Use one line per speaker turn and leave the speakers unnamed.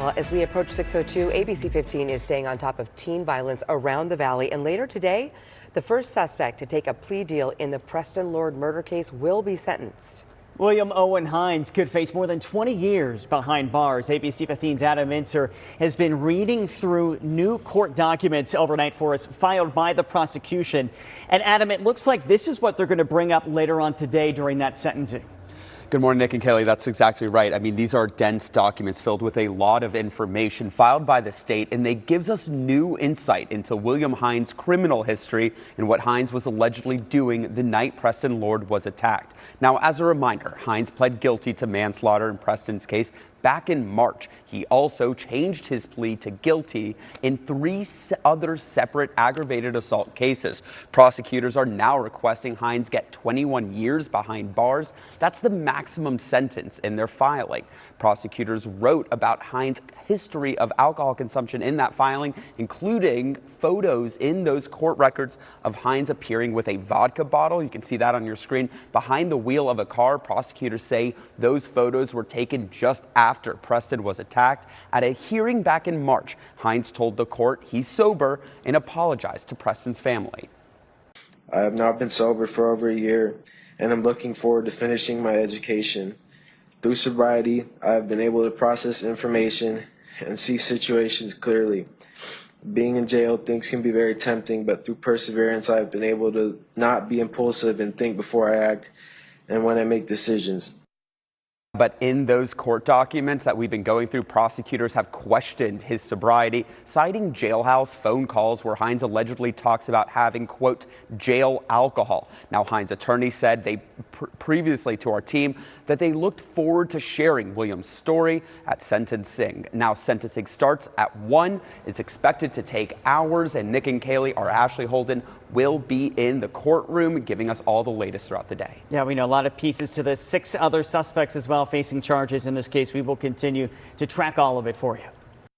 Well, as we approach 6:02, ABC 15 is staying on top of teen violence around the valley. And later today, the first suspect to take a plea deal in the Preston Lord murder case will be sentenced.
William Owen Hines could face more than 20 years behind bars. ABC 15's Adam Inser has been reading through new court documents overnight for us filed by the prosecution. And Adam, it looks like this is what they're going to bring up later on today during that sentencing.
Good morning, Nick and Kaylee. That's exactly right. I mean, these are dense documents filled with a lot of information filed by the state, and they gives us new insight into William Hines' criminal history and what Hines was allegedly doing the night Preston Lord was attacked. Now, as a reminder, Hines pled guilty to manslaughter in Preston's case back in March. He also changed his plea to guilty in 3 other separate aggravated assault cases. Prosecutors are now requesting Hines get 21 years behind bars. That's the maximum sentence in their filing. Prosecutors wrote about Hines' history of alcohol consumption in that filing, including photos in those court records of Hines appearing with a vodka bottle. You can see that on your screen behind the wheel of a car. Prosecutors say those photos were taken just after Preston was attacked. At a hearing back in March, Hines told the court he's sober and apologized to Preston's family.
I have now been sober for over a year, and I'm looking forward to finishing my education. Through sobriety, I have been able to process information and see situations clearly. Being in jail, things can be very tempting, but through perseverance, I've been able to not be impulsive and think before I act and when I make decisions.
But in those court documents that we've been going through, prosecutors have questioned his sobriety, citing jailhouse phone calls where Hines allegedly talks about having, quote, jail alcohol. Now, Hines' attorney said they previously to our team that they looked forward to sharing William's story at sentencing. Now, sentencing starts at 1. It's expected to take hours, and Nick and Kaylee, our Ashley Holden, will be in the courtroom giving us all the latest throughout the day.
Yeah, we know a lot of pieces to this. 6 other suspects as well facing charges in this case. We will continue to track all of it for you.